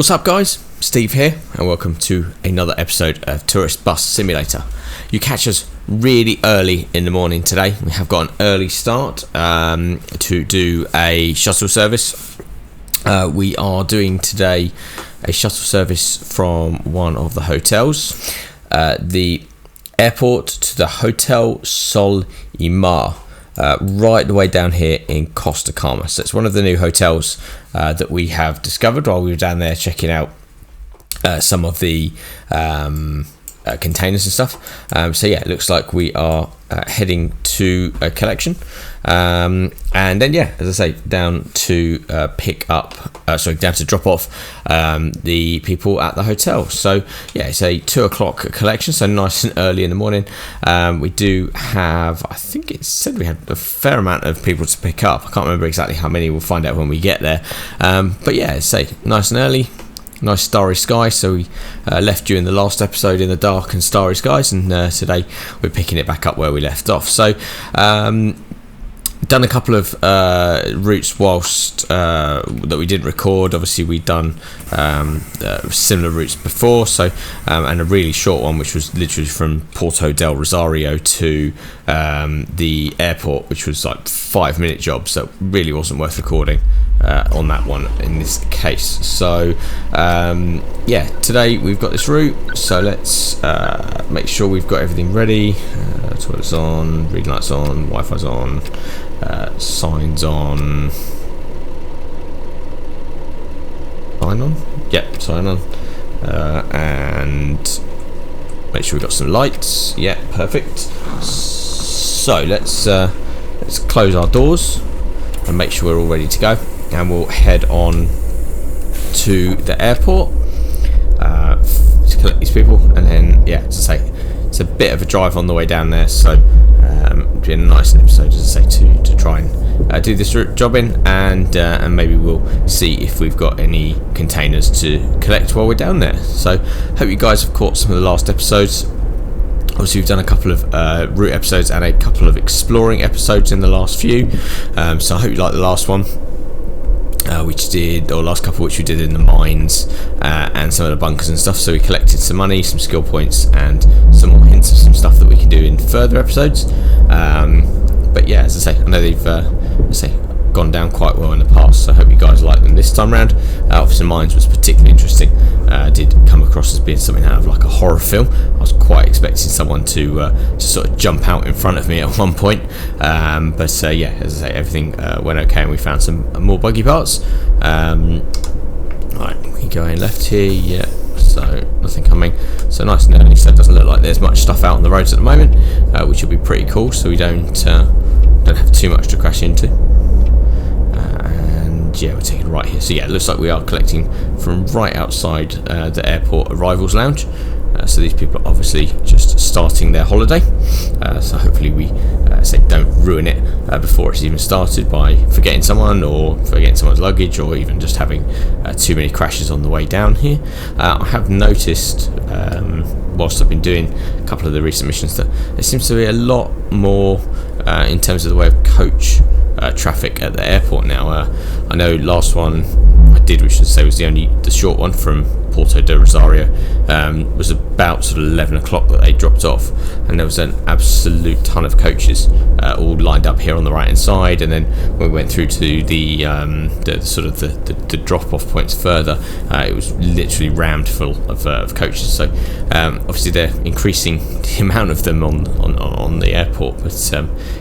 What's up guys, Steve here and welcome to another episode of Tourist Bus Simulator. You catch us really early in the morning today. We have got an early start to do a shuttle service. We are doing today a shuttle service from one of the hotels, the airport to the Hotel Sol y Mar. Right the way down here in Costa Calma. So it's one of the new hotels that we have discovered while we were down there checking out some of the containers and stuff. So yeah, it looks like we are heading to a collection, and then yeah, as I say, down to down to drop off the people at the hotel. So yeah, it's a 2 o'clock collection, so nice and early in the morning. We do have, I think it said we had a fair amount of people to pick up. I can't remember exactly how many. We'll find out when we get there. But yeah, say nice and early. Nice starry sky, so we left you in the last episode in the dark and starry skies, and today we're picking it back up where we left off. So done a couple of routes whilst that we didn't record. Obviously we'd done similar routes before, so and a really short one which was literally from Puerto del Rosario to the airport, which was like 5-minute job, so it really wasn't worth recording on that one in this case. So yeah, today we've got this route, so let's make sure we've got everything ready. Toilets on, reading lights on, Wi-Fi's on, signs on. Sign on? Yep, sign on. And make sure we've got some lights. Yeah, perfect. So let's close our doors and make sure we're all ready to go, and we'll head on to the airport to collect these people. And then yeah, as I say, it's a bit of a drive on the way down there, so it'll be a nice episode, as I say, to try and do this job in, and maybe we'll see if we've got any containers to collect while we're down there. So hope you guys have caught some of the last episodes. Obviously we've done a couple of route episodes and a couple of exploring episodes in the last few, so I hope you like the last one, last couple which we did in the mines and some of the bunkers and stuff. So we collected some money, some skill points, and some more hints of some stuff that we can do in further episodes. But yeah, as I say, I know they've gone down quite well in the past, so I hope you guys like them this time round. Officer Mines was particularly interesting. Did come across as being something out of like a horror film. I was quite expecting someone to sort of jump out in front of me at one point, but yeah, as I say, everything went okay, and we found some more buggy parts. Right, we go in left here. Yeah, so nothing coming, so nice and early, so it doesn't look like there's much stuff out on the roads at the moment, which will be pretty cool, so we don't have too much to crash into. And yeah, we're taking right here, so yeah, it looks like we are collecting from right outside the airport arrivals lounge. So these people are obviously just starting their holiday, so hopefully we don't ruin it before it's even started by forgetting someone, or forgetting someone's luggage, or even just having too many crashes on the way down here. I have noticed whilst I've been doing a couple of the recent missions that there seems to be a lot more in terms of the way of coach traffic at the airport now. I know last one I did, which I should say was the short one from Puerto del Rosario, was about sort of 11 o'clock that they dropped off, and there was an absolute ton of coaches all lined up here on the right hand side. And then when we went through to the drop off points further, it was literally rammed full of coaches. So obviously they're increasing the amount of them on the airport, but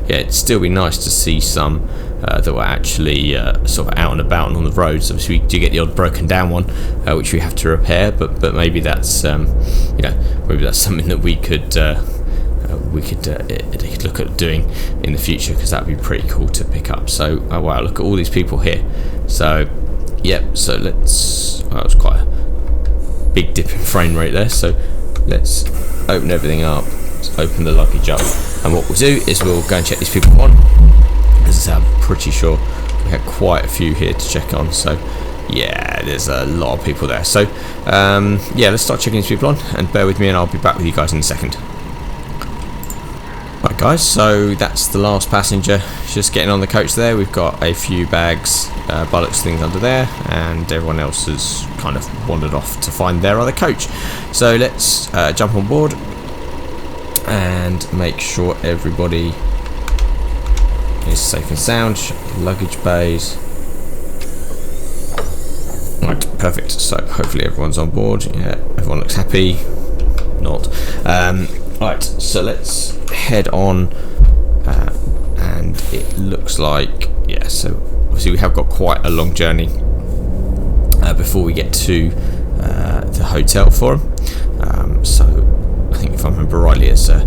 yeah, it'd still be nice to see some that were actually sort of out and about and on the roads. Obviously we do get the odd broken down one, which we have to repair, but maybe that's maybe that's something that we could look at doing in the future, because that'd be pretty cool to pick up. So wow, look at all these people here. So yep, so let's, that was quite a big dip in frame rate there, so let's open everything up, let's open the luggage up, and what we'll do is we'll go and check these people on. As I say, I'm pretty sure we had quite a few here to check on, so yeah, there's a lot of people there. So yeah, let's start checking these people on, and bear with me and I'll be back with you guys in a second. Right guys, so that's the last passenger just getting on the coach there. We've got a few bags, bullocks, things under there, and everyone else has kind of wandered off to find their other coach. So let's jump on board and make sure everybody is safe and sound. Luggage bays. Right, perfect. So hopefully everyone's on board. Yeah, everyone looks happy. Not. Right, so let's head on, and it looks like, yeah, so obviously we have got quite a long journey before we get to the hotel for them. So I think if I remember rightly, it's a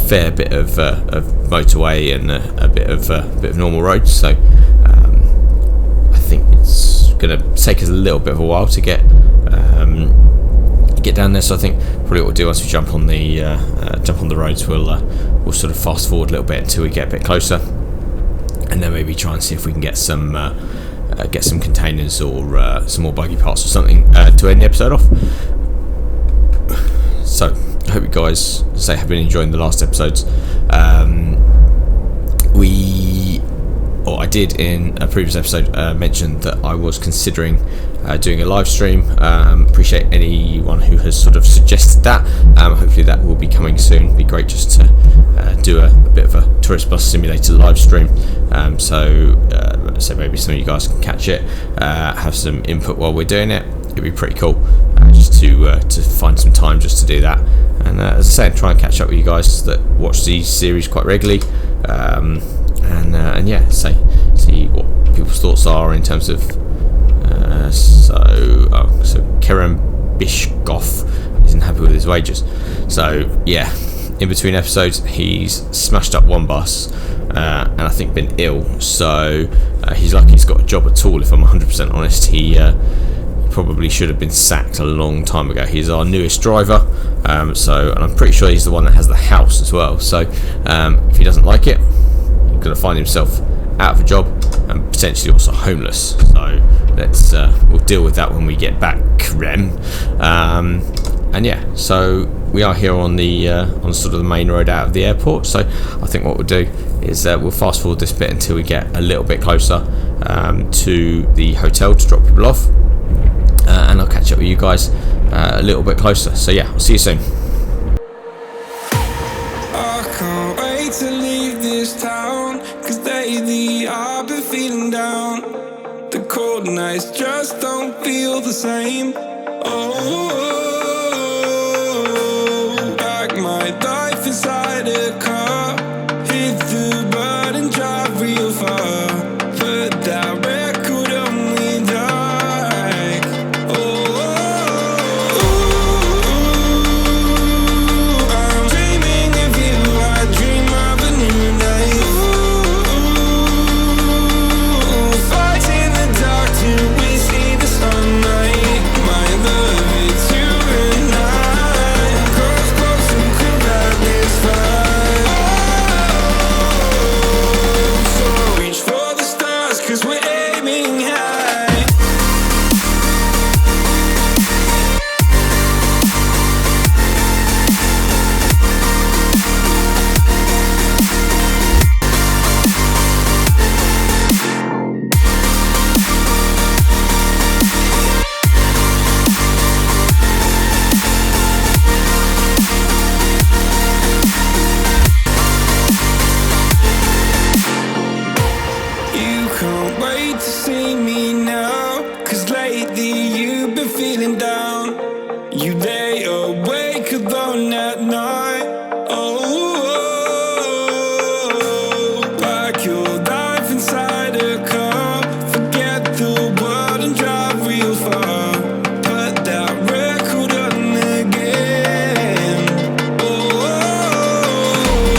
fair bit of motorway and a bit of normal roads. So I think it's going to take us a little bit of a while to get down there. So I think probably what we'll do once we jump on the roads, we'll sort of fast forward a little bit until we get a bit closer, and then maybe try and see if we can get some containers or some more buggy parts or something to end the episode off. So I hope you guys have been enjoying the last episodes. I did in a previous episode mention that I was considering doing a live stream. Appreciate anyone who has sort of suggested that. Hopefully that will be coming soon. It'd be great just to do a bit of a tourist bus simulator live stream. So maybe some of you guys can catch it, have some input while we're doing it. It'd be pretty cool just to find some time just to do that. And as I said, try and catch up with you guys that watch these series quite regularly. And yeah, see what people's thoughts are in terms of so Kerem Bishkov isn't happy with his wages. So yeah, in between episodes he's smashed up one bus and I think been ill. So he's lucky he's got a job at all. If I'm 100% honest, he probably should have been sacked a long time ago. He's our newest driver, and I'm pretty sure he's the one that has the house as well. So if he doesn't like it, he's going to find himself out of a job and potentially also homeless. So we'll deal with that when we get back, Rem. And yeah, so we are here on the sort of the main road out of the airport. So I think what we'll do is we'll fast forward this bit until we get a little bit closer to the hotel to drop people off, and I'll catch up with you guys a little bit closer. So yeah, I'll see you soon. I can't wait to leave this town, 'cause lately I've been feeling down. The cold nights just don't feel the same. Back my life inside a car, hit the button, drive real far, put that record on me like, I'm dreaming of you, I dream of a new life. Fight in the dark till we see the sunlight. My love is you and I, close, close and cool like this fire. So reach for the stars, 'cause we're aiming high. You can't wait to see me now, 'cause lately you've been feeling down. You lay awake alone at night. Like your life inside a car, forget the world and drive real far, put that record on again.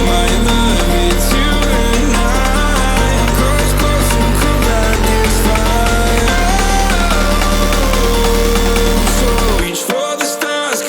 My love is you and I, close, close and cool like this fire. So reach for the stars,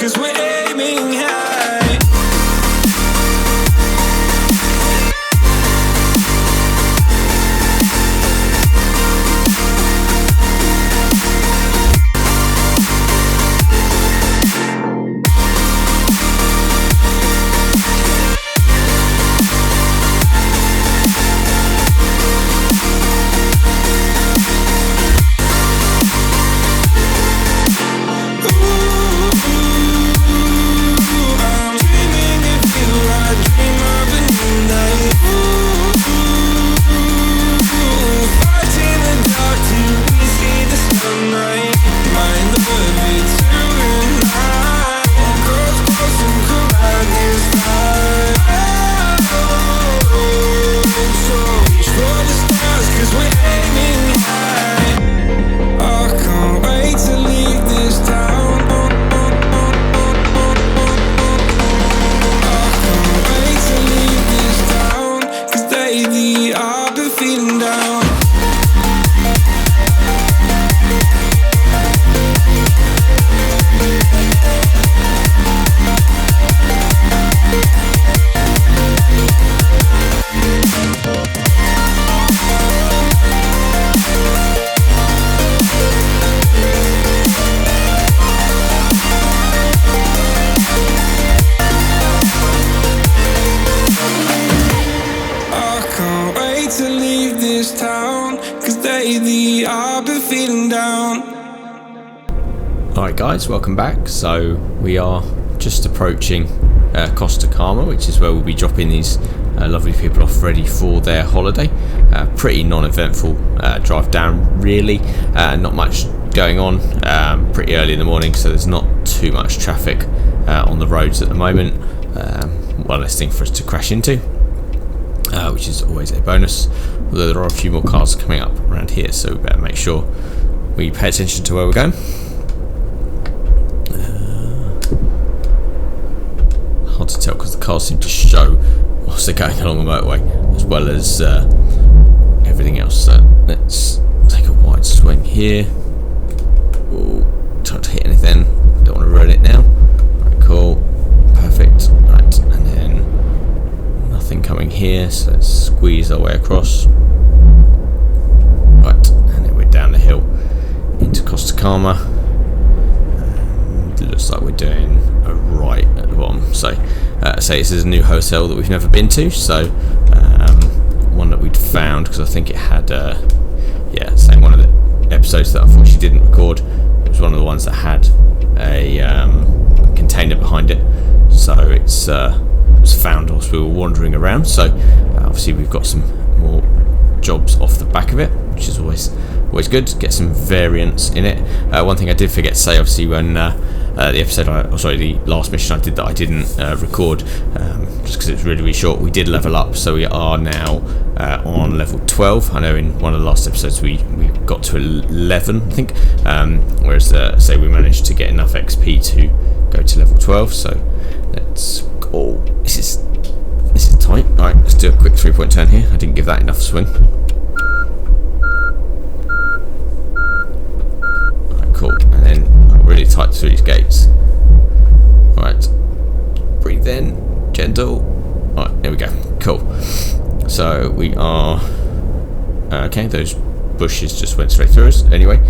Alright guys, welcome back. So we are just approaching Costa Calma, which is where we'll be dropping these lovely people off ready for their holiday. Pretty non-eventful drive down really, not much going on, pretty early in the morning, so there's not too much traffic on the roads at the moment. One less thing for us to crash into, which is always a bonus, although there are a few more cars coming up around here, so we better make sure we pay attention to where we're going. Hard to tell because the cars seem to show whilst they're going along the motorway, as well as everything else. So let's take a wide swing here. Ooh, try to hit anything. Don't want to ruin it now. Right, cool, perfect. Right, and then nothing coming here, so let's squeeze our way across. Right, and then we're down the hill into Costa Calma. And it looks like we're doing a right at the bottom. So this is a new hotel that we've never been to, so one that we'd found because I think it had saying one of the episodes that unfortunately didn't record. It was one of the ones that had a container behind it, so it was found whilst we were wandering around. So obviously we've got some more jobs off the back of it, which is always good to get some variance in it. One thing I did forget to say, obviously, when the last mission I did that I didn't record, just because it was really really short, we did level up, so we are now on level 12. I know in one of the last episodes we got to 11, I think, whereas we managed to get enough XP to go to level 12. So let's go. This is tight. Alright, let's do a quick 3-point turn here. I didn't give that enough swing. Alright, cool. And then really tight through these gates. Alright, breathe in, gentle. Alright, there we go. Cool. So we are okay. Those bushes just went straight through us. Anyway,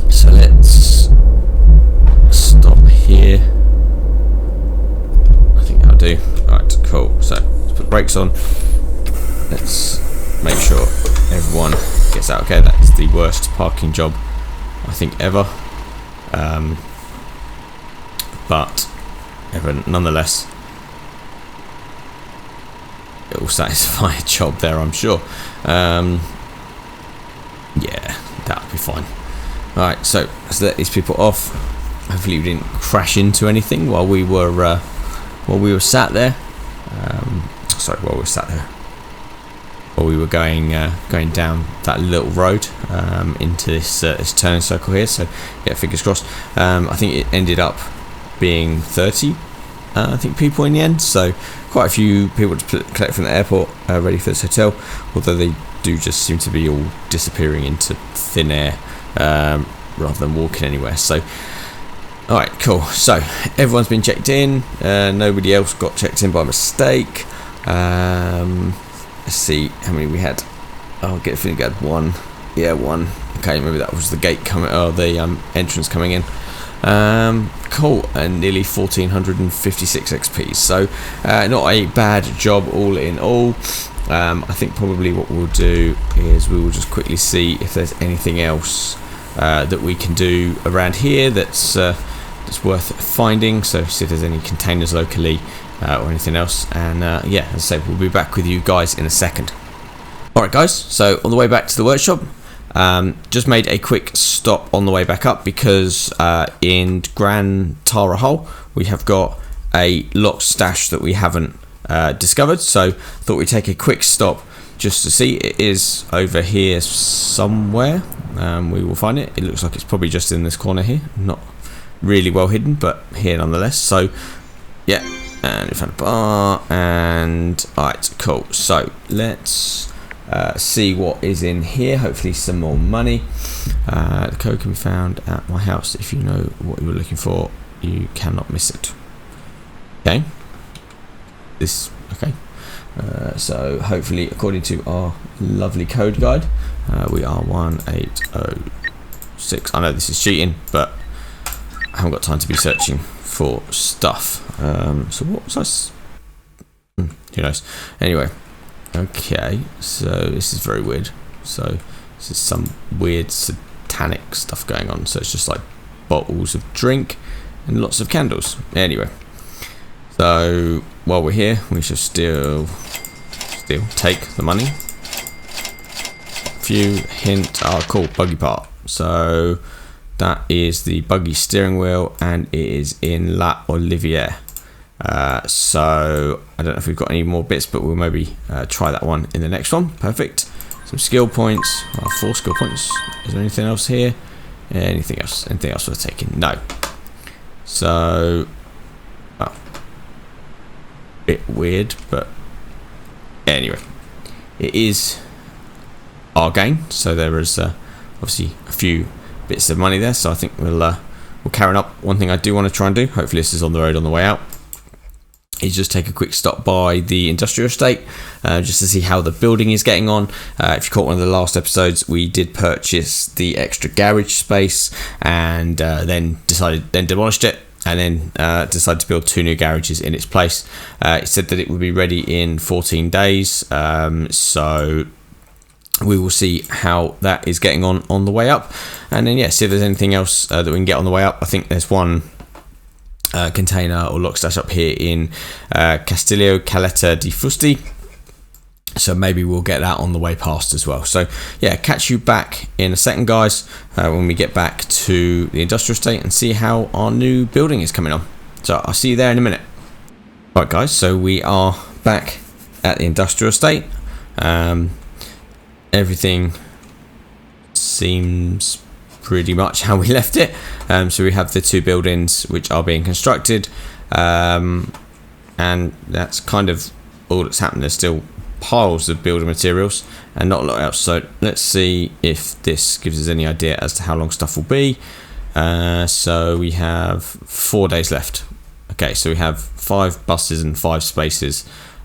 so let's stop here. I think that'll do. Alright, cool. So let's put brakes on. Let's make sure everyone gets out okay. That's the worst parking job I think ever. But nonetheless, it will satisfy a job there, I'm sure. Yeah, that'll be fine. Alright, so let's let these people off. Hopefully we didn't crash into anything while we were sat there. While we were going down that little road into this turning circle here. So yeah, fingers crossed. I think it ended up being 30 people in the end, so quite a few people to collect from the airport, ready for this hotel, although they do just seem to be all disappearing into thin air rather than walking anywhere. So alright, cool. So everyone's been checked in, nobody else got checked in by mistake. Let's see how many we had. I'll get a feeling we had one. Yeah, one. Okay, maybe that was the gate coming, the entrance coming in. Cool, and nearly 1456 XP, so not a bad job all in all. I think probably what we'll do is we will just quickly see if there's anything else that we can do around here that's worth finding, so see if there's any containers locally or anything else, and yeah, as I say, we'll be back with you guys in a second. Alright guys, so on the way back to the workshop, just made a quick stop on the way back up because in Gran Tara Hole we have got a locked stash that we haven't discovered, so thought we'd take a quick stop just to see. It is over here somewhere. We will find it. It looks like it's probably just in this corner here, not really well hidden, but here nonetheless. So yeah, and we found a bar, and alright, cool. So let's see what is in here. Hopefully some more money. The code can be found at my house. If you know what you were looking for, you cannot miss it. Okay, okay. So hopefully, according to our lovely code guide, we are 1806. I know this is cheating, but I haven't got time to be searching for stuff. So what was I? Who knows? Anyway, okay. So this is very weird. So this is some weird botanic stuff going on. So it's just like bottles of drink and lots of candles. Anyway, so while we're here, we should still take the money. Few hint. Oh, cool, buggy part. So that is the buggy steering wheel, and it is in La Olivière. So I don't know if we've got any more bits, but we'll maybe try that one in the next one. Perfect. Some skill points. 4 skill points. Is there anything else here? Anything else? Anything else worth taking? No. So, bit weird, but anyway, it is our gain. So there is obviously a few bits of money there. So I think we'll carry on up. One thing I do want to try and do, hopefully this is on the road on the way out, is just take a quick stop by the industrial estate just to see how the building is getting on. If you caught one of the last episodes, we did purchase the extra garage space and then demolished it, and then decided to build 2 new garages in its place. It said that it would be ready in 14 days, so we will see how that is getting on the way up, and then see if there's anything else that we can get on the way up. I think there's one container or lock stash up here in Castiglio Caleta di Fusti, so maybe we'll get that on the way past as well. So catch you back in a second, guys, when we get back to the industrial estate and see how our new building is coming on. So I'll see you there in a minute. Right, guys, so we are back at the industrial estate. Everything seems pretty much how we left it. So we have the 2 buildings which are being constructed, and that's kind of all that's happened. There's still piles of building materials and not a lot else. So let's see if this gives us any idea as to how long stuff will be. So we have 4 days left. Okay, so we have 5 buses and 5 spaces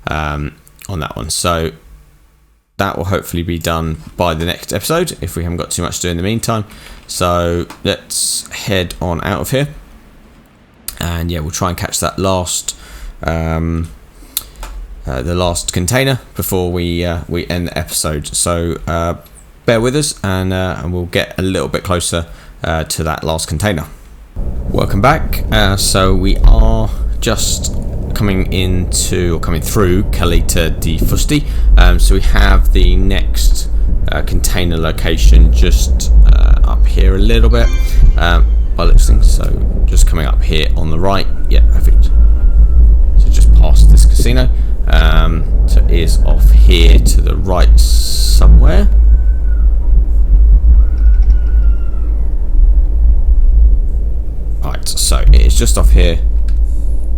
on that one. So that will hopefully be done by the next episode if we haven't got too much to do in the meantime. So let's head on out of here, and we'll try and catch that last the last container before we end the episode. So bear with us, and we'll get a little bit closer to that last container. Welcome back. So we are just coming through Caleta di Fusti. So we have the next container location just up here a little bit by looks things. So just coming up here on the right. Yeah, perfect. So just past this casino. So it is off here to the right somewhere. Right, so it is just off here.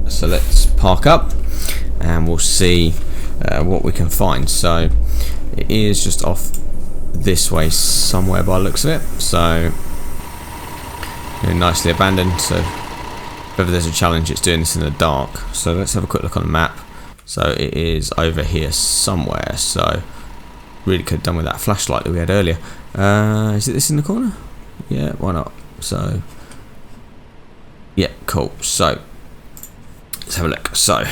So let's park up and we'll see what we can find. So it is just off this way somewhere by the looks of it. So nicely abandoned. So if ever there's a challenge, it's doing this in the dark. So let's have a quick look on the map. So it is over here somewhere. So really could have done with that flashlight that we had earlier. Is it this in the corner? Yeah, why not? So yeah, cool. So let's have a look. So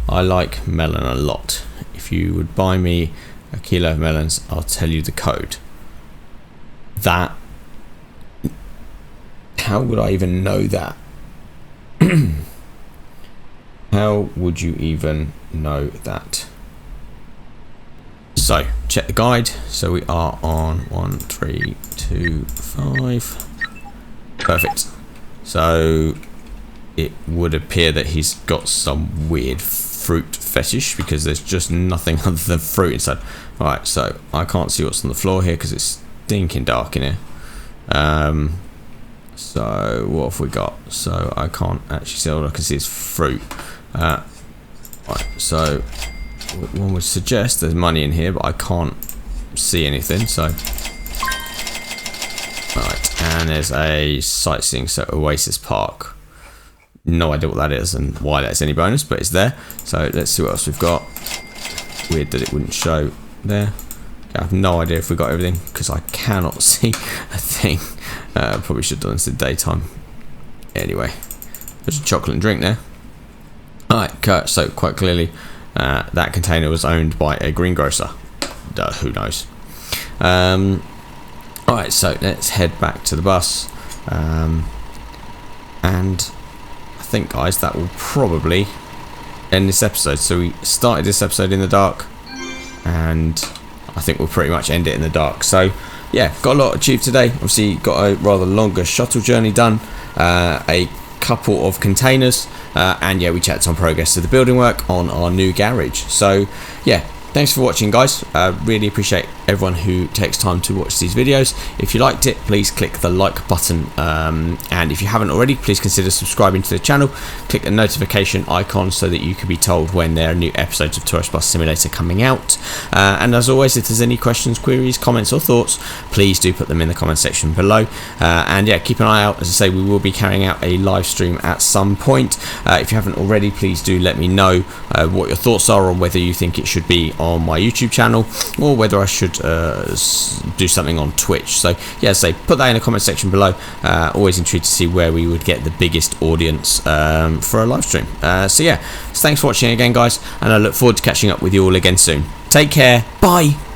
I like melon a lot. If you would buy me a kilo of melons, I'll tell you the code. That, how would I even know that? How would you even know that? So check the guide. So we are on 1325. Perfect. So it would appear that he's got some weird fruit fetish, because there's just nothing other than fruit inside. Alright, so I can't see what's on the floor here because it's stinking dark in here. So what have we got? So I can't actually see. All I can see is fruit. Right, so one would suggest there's money in here, but I can't see anything. So right, and there's a sightseeing, so Oasis Park. No idea what that is and why that's any bonus, but it's there. So let's see what else we've got. Weird that it wouldn't show there. I have no idea if we got everything because I cannot see a thing. Probably should have done this in the daytime. Anyway, there's a chocolate and drink there. Alright, so quite clearly that container was owned by a greengrocer. Who knows? Alright, Right, so let's head back to the bus, and I think, guys, that will probably end this episode. So we started this episode in the dark, and I think we'll pretty much end it in the dark. So yeah, got a lot achieved today. Obviously got a rather longer shuttle journey done, a couple of containers, and yeah, we checked on progress to the building work on our new garage. So yeah, thanks for watching, guys. Really appreciate everyone who takes time to watch these videos. If you liked it, please click the like button, and if you haven't already, please consider subscribing to the channel. Click the notification icon so that you can be told when there are new episodes of Tourist Bus Simulator coming out. And as always, if there's any questions, queries, comments or thoughts, please do put them in the comment section below. And yeah, keep an eye out. As I say, we will be carrying out a live stream at some point. If you haven't already, please do let me know what your thoughts are on whether you think it should be on my YouTube channel or whether I should do something on Twitch. So yeah, put that in the comment section below. Always intrigued to see where we would get the biggest audience for a live stream. So yeah, thanks for watching again, guys, and I look forward to catching up with you all again soon. Take care, bye.